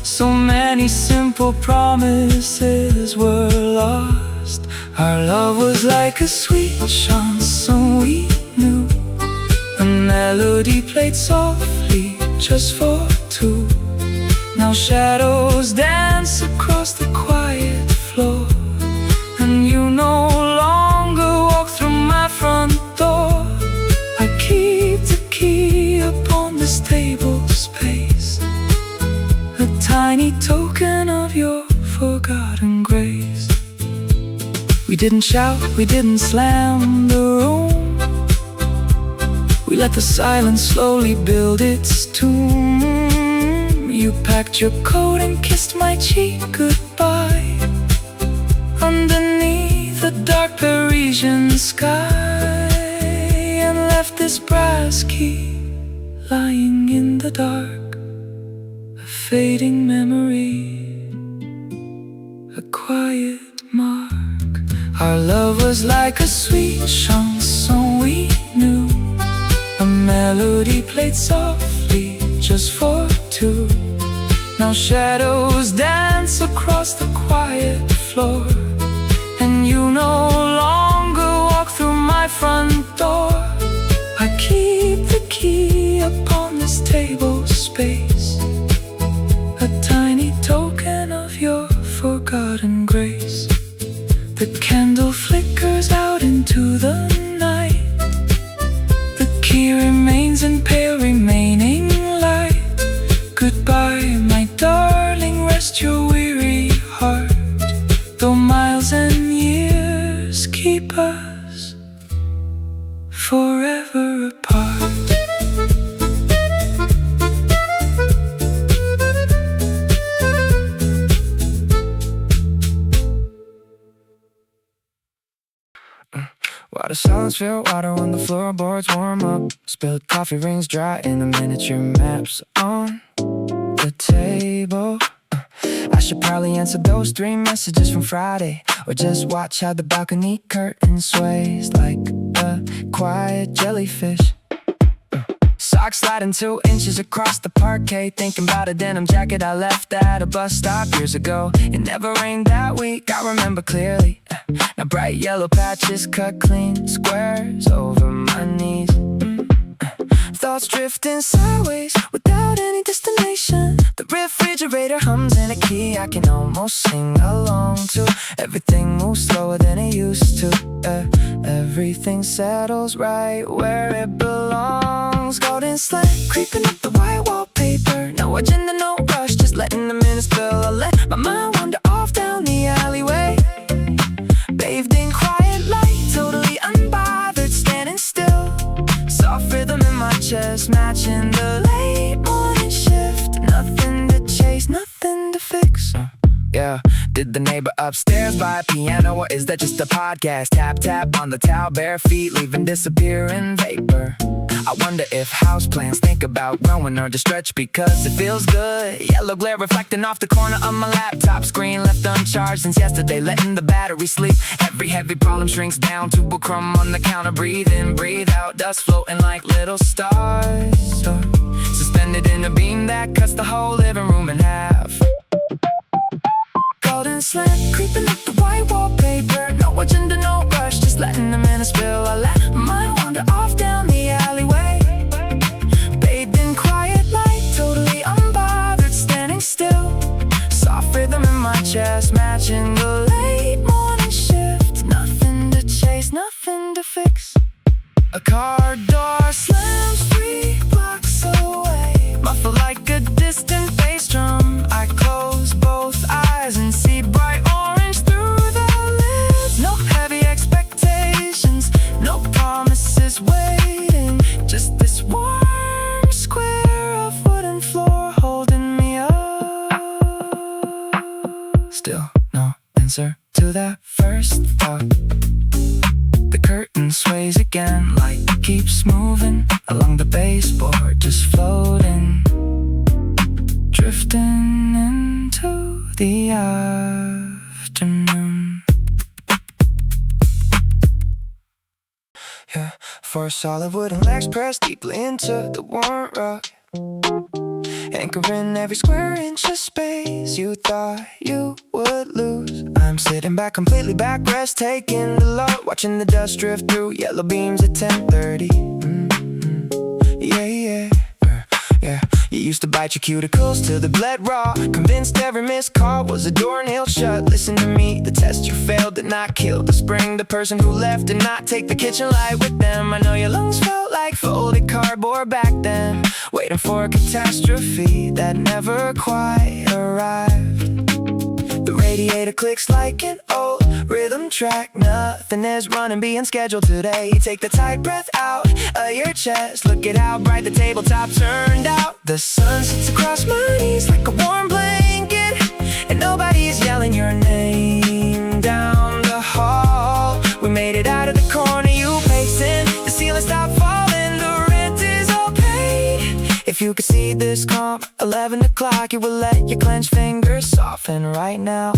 So many simple promises were lost. Our love was like a sweet chanson we knew, a melody played softly just for two. Now shadows dance across the quiet floor, and you no longer walk through my front door. I keep the key upon this table space, a tiny token of your forgotten grace. We didn't shout, we didn't slam the room. We let the silence slowly build its tomb. You packed your coat and kissed my cheek goodbye underneath the dark Parisian sky, and left this brass key lying in the dark, a fading memory, a quiet mark. Our love was like a sweet chanson we knew, a melody played softly just for two. Now shadows dance across the quiet floor, and you no longer walk through my front door. I keep the key upon this table space, a tiny token of your forgotten keep us forever apart. Why does silence feel water when the floorboards warm up? Spilled coffee rings dry in the miniature maps on the table. I should probably answer those 3 messages from Friday, or just watch how the balcony curtain sways like a quiet jellyfish. Socks sliding 2 inches across the parquet, thinking about a denim jacket I left at a bus stop years ago. It never rained that week, I remember clearly. Now bright yellow patches cut clean, squares over my knees. Thoughts drifting sideways without any destination. The refrigerator hums in a key I can almost sing along to. Everything moves slower than it used to. Everything settles right where it belongs. Golden sled creeping up the white wallpaper. No agenda, no rush, just letting the minutes fill. I let my mind wander off down the alleyway, bathed in quiet light, totally unbothered, standing still. Soft rhythm in my chest, matching the late morning shift. Nothing to chase, nothing to fix. Yeah, did the neighbor upstairs buy a piano, or is that just a podcast? Tap, tap on the towel, bare feet, leaving disappearing vapor. I wonder if houseplants think about growing or just stretch because it feels good. Yellow glare reflecting off the corner of my laptop screen, left uncharged since yesterday, letting the battery sleep. Every heavy problem shrinks down to a crumb on the counter. Breathe in, breathe out, dust floating like little stars, suspended in a beam that cuts the whole living room in half. Golden slant creeping up the white wallpaper. No agenda, no rush, just letting the minutes spill. I let my mind wander off down the alleyway, bathed in quiet light, totally unbothered, standing still. Soft rhythm in my chest, matching the late morning shift. Nothing to chase, nothing to fix. A car door slams 3 blocks away, muffled like a distant bass drum. I close both eyes and see bright orange through the lids. No heavy expectations, no promises waiting, just this warm square of wooden floor holding me up. Still no answer to that first thought. The curtain sways again, light keeps moving along the baseboard, just floating, drifting into the afternoon. Yeah, 4 solid wooden legs pressed deeply into the warm rug, anchoring every square inch of space you thought you would lose. I'm sitting back, completely backrest, taking the load, watching the dust drift through yellow beams at 10:30. Yeah. You used to bite your cuticles till they bled raw, convinced every missed call was a door nailed shut. Listen to me, the test you failed did not kill the spring. The person who left did not take the kitchen light with them. I know your lungs felt like folded cardboard back then, waiting for a catastrophe that never quite arrived. The radiator clicks like an old rhythm track. Nothing is running, being scheduled today. Take the tight breath out of your chest. Look at how bright the tabletop turned out. The sun sits across my knees like a warm blanket, and nobody's yelling your name down the hall. We made it out of the corner you pacing. The ceiling stopped falling, the rent is all paid. If you could see this calm, 11 o'clock, you will let your clenched fingers soften right now.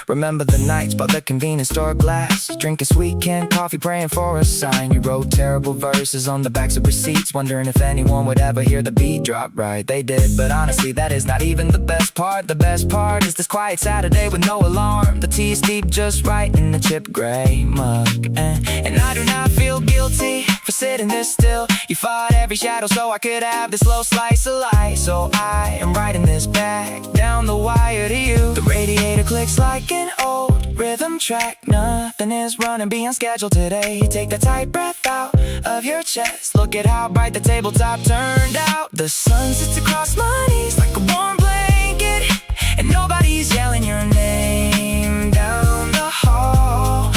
Remember the nights by the convenience store glass, drinking sweet canned coffee, praying for a sign. You wrote terrible verses on the backs of receipts, wondering if anyone would ever hear the beat drop right. They did, but honestly that is not even the best part. The best part is this quiet Saturday with no alarm. The tea steeped just right in the chipped gray mug, and I do not feel guilty for sitting this still. You fought every shadow so I could have this low slice of light. So I am writing this back down the wire to you. The radiator clicks like an old rhythm track. Nothing is running, being scheduled today. Take the tight breath out of your chest. Look at how bright the tabletop turned out. The sun sits across my knees like a warm blanket, and nobody's yelling your name down the hall.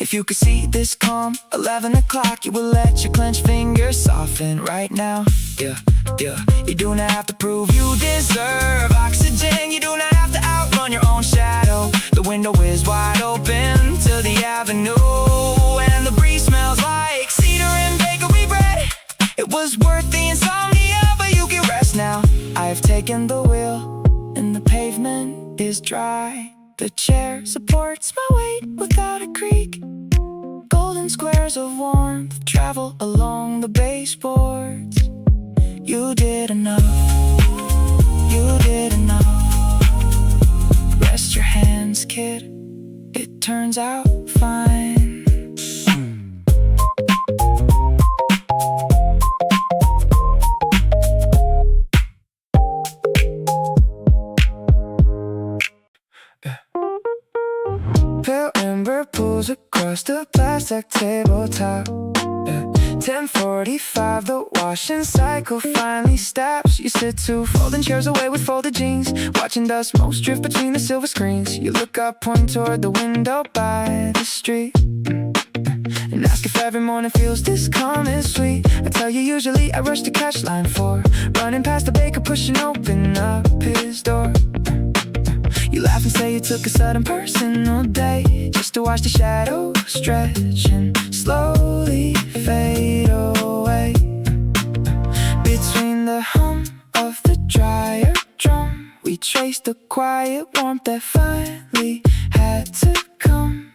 If you could see this calm 11 o'clock, you will let your clenched fingers soften right now. Yeah, yeah. You do not have to prove you deserve oxygen. You do not have to outrun your own shadow. The window is wide open to the avenue, and the breeze smells like cedar and bakery bread. It was worth the insomnia, but you can rest now. I've taken the wheel and the pavement is dry. The chair supports my weight without a creak. Golden squares of warmth travel along the baseboards. You did enough. You did enough. Rest your hands, kid. It turns out fine. Pale amber pools across the plastic tabletop. 10:45, the washing cycle finally stops. You sit two folding chairs away with folded jeans, watching dust motes drift between the silver screens. You look up, point toward the window by the street, and ask if every morning feels this calm and sweet. I tell you usually I rush to catch line 4, running past the baker pushing open up his door. You laugh and say you took a sudden personal day just to watch the shadows stretch and slowly fade away. Between the hum of the dryer drum, we traced the quiet warmth that finally had to come.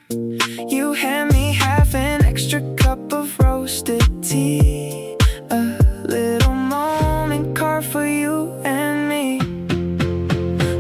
You hand me half an extra cup of roasted tea, a little moment carved for you and me.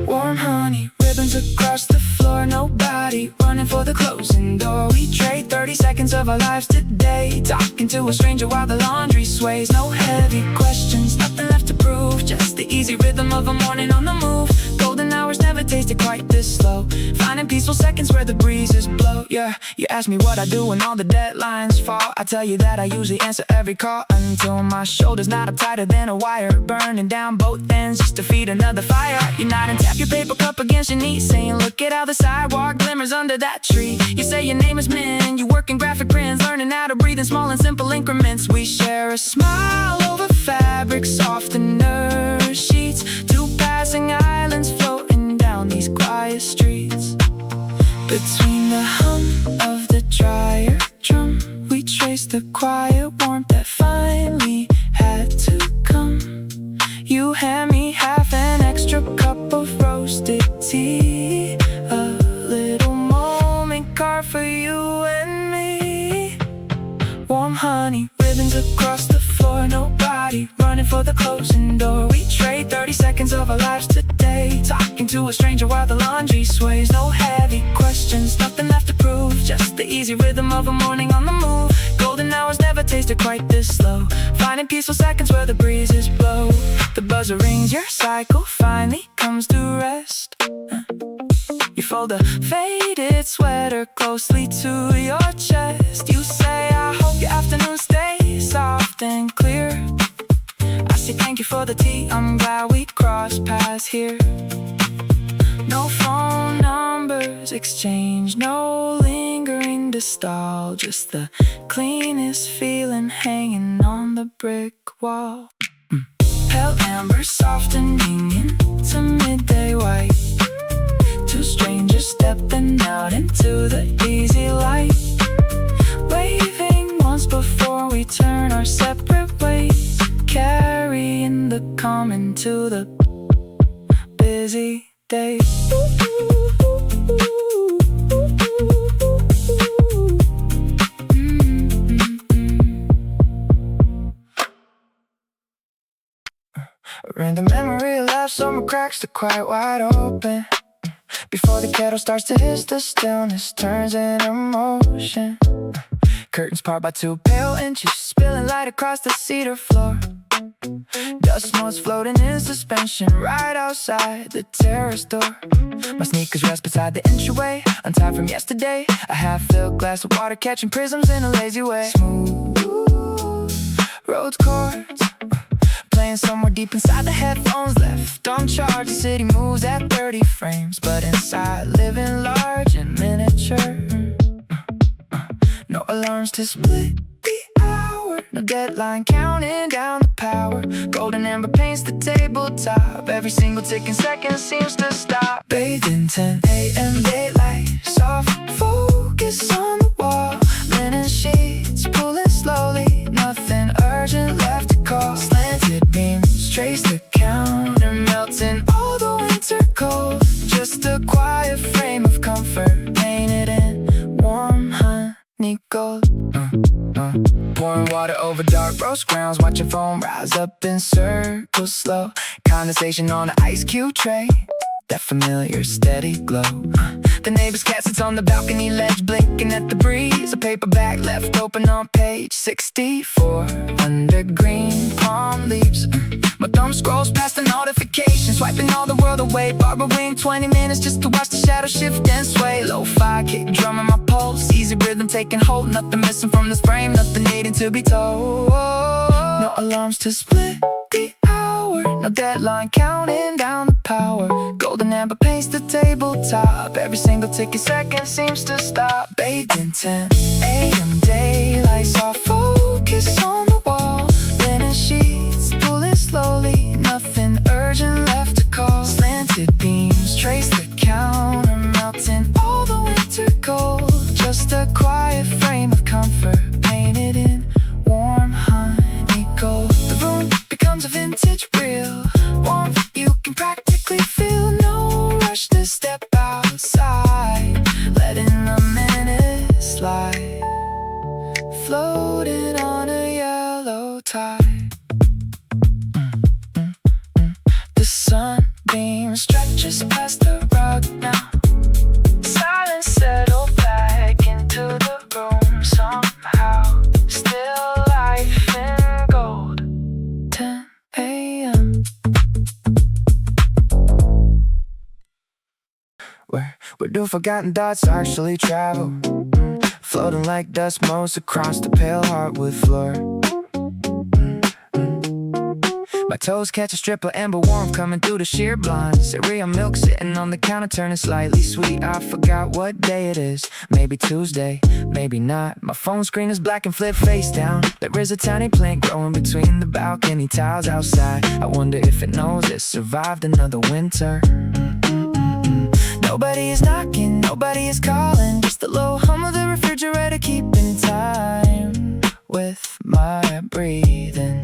Warm honey, ribbons across the floor, nobody running for the closing door. We trade 30 seconds of our lives today, talking to a stranger while the laundry sways. No heavy questions, nothing left to prove, just the easy rhythm of a morning on the move. Golden hours never tasted quite this slow, finding peaceful seconds where the breezes blow. Yeah, you ask me what I do when all the deadlines fall. I tell you that I usually answer every call until my shoulder's not up tighter than a wire, burning down both ends just to feed another fire. You nod and tap your paper cup against your knee, saying look at how the sidewalk glimmers under that tree. You say your name is Min, you work in graphic prints, learning how to breathe in small and simple increments. We share a smile over fabric, softener sheets, two passing islands floating down these quiet streets. Between the hum of the dryer drum, we trace the quiet warmth that finally had to come. You hand me half an extra cup of roasted tea, a little moment carved for you and me. Warm honey, ribbons across the floor, nobody running for the closing door. We trade 30 seconds of our lives today, talking to a stranger while the laundry sways. No heavy questions, nothing left to prove, just the easy rhythm of a morning on the move. Golden hours never tasted quite this slow, finding peaceful seconds where the breezes blow. The buzzer rings, your cycle finally comes to rest. You fold a faded sweater closely to your chest. You say, I hope your afternoon stays soft and clear. I say thank you for the tea, I'm glad we crossed paths here. No phone numbers exchanged, no lingering nostalgia, just the cleanest feeling hanging on the brick wall. Pale amber softening into midday white, two strangers stepping out into the easy light, waving once before we turn our separate ways, carrying the calm into the busy days. A random memory left some cracks to quite wide open. Before the kettle starts to hiss, the stillness turns into motion. Curtains part by 2 pale inches, spilling light across the cedar floor. Dust motes floating in suspension right outside the terrace door. My sneakers rest beside the entryway, untied from yesterday. A half-filled glass of water catching prisms in a lazy way. Smooth roads chords, playing somewhere deep inside the headphones left on charge. The city moves at 30 frames, but inside living large and miniature. alarms to split the hour. No deadline, counting down the power. Golden amber paints the tabletop. Every single ticking second seems to stop. Bathed in 10 a.m. daylight. Soft focus on the wall. Linen sheets pulling slowly. Nothing urgent left to call. Slanted beams trace the counter, melting all the winter cold. Just a quiet frame of comfort, painted in warm honey gold. Pouring water over dark roast grounds, watching foam rise up in circles slow. Condensation on an ice cube tray, that familiar steady glow. The neighbor's cat sits on the balcony ledge, blinking at the breeze. A paperback left open on page 64, under green palm leaves. My thumb scrolls past the notifications, swiping all the world away. Borrowing 20 minutes just to watch the shadow shift and sway. Lo-fi kick drum in my pulse, easy rhythm taking hold. Nothing missing from this frame, nothing needing to be told. No alarms to split the hour, no deadline, counting down the power. Golden amber paints the tabletop. Every single ticking second seems to stop. Bathed in 10 a.m. daylight. Soft focus on the wall. Linen sheets pulling slowly. Nothing urgent left to call. Slanted beams trace the counter, melting all the winter cold. Just a quiet frame of comfort, painted in warm honey gold. The room becomes a vintage reel, warmth you can practically feel. No rush to step outside, letting the minutes slide, floating on a yellow tide. The sunbeam stretches past the rug now. Silence settled back into the room somehow. Still life in gold. 10 a.m. Where do forgotten thoughts actually travel? Floating like dust motes across the pale hardwood floor. My toes catch a strip of amber warmth coming through the sheer blinds. Cereal milk sitting on the counter turning slightly sweet. I forgot what day it is. Maybe Tuesday, maybe not. My phone screen is black and flip face down. There is a tiny plant growing between the balcony tiles outside. I wonder if it knows it survived another winter. Nobody is knocking, nobody is calling. Just the low hum of the refrigerator keeping time with my breathing.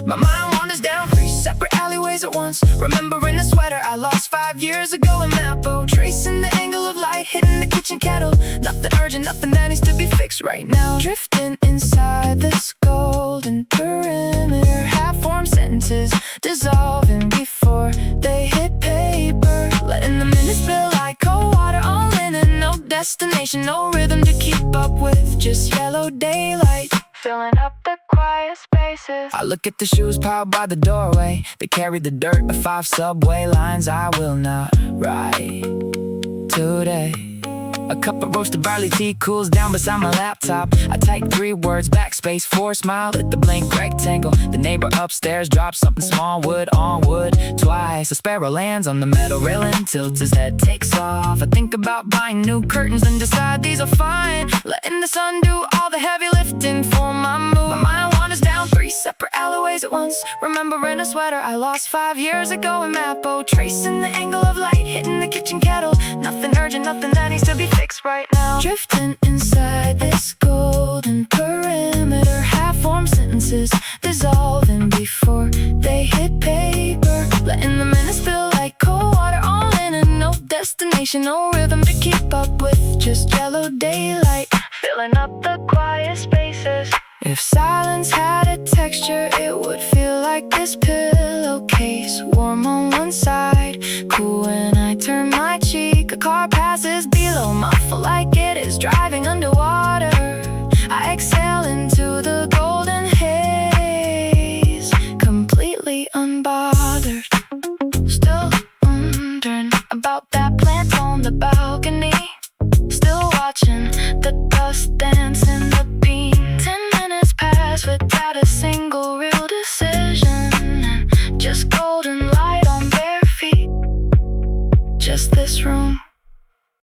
My mind wanders down 3 separate alleyways at once, remembering a sweater I lost 5 years ago in Mapo. Tracing the angle of light hitting the kitchen kettle. Nothing urgent, nothing that needs to be fixed right now. Drifting inside this golden perimeter. Half-formed sentences dissolving before they hit paper. Letting the minutes spill like cold water on linen. No destination, no rhythm to keep up with. Just yellow daylight filling up the quiet spaces. I look at the shoes piled by the doorway. They carry the dirt of 5 subway lines I will not ride today. A cup of roasted barley tea cools down beside my laptop. I type 3 words, backspace 4, smile at the blank rectangle. The neighbor upstairs drops something small, wood on wood twice. A sparrow lands on the metal railing, tilts his head, takes off. I think about buying new curtains and decide these are fine. Letting the sun do all the heavy lifting for my move. My mind wanders down 3 separate alleyways at once, remembering a sweater I lost 5 years ago in Mapo. Tracing the angle of light hitting the kitchen kettle. Nothing urgent, nothing that needs to be fixed right now. Drifting inside this golden perimeter. Half-formed sentences dissolving before they hit paper. Letting the minutes spill like cold water on linen. No destination, no rhythm to keep up with. Just yellow daylight filling up the quiet spaces. If silence had a texture, it would feel like this pillowcase. Warm on one side, cool when I turn my cheek. A car passes below, muffle like it is driving underwater. I exhale into the golden haze, completely unbothered. Still wondering about that plant on the balcony. Still watching the dust dance in the beam. 10 minutes pass without a single real decision. Just golden light on bare feet. Just this room.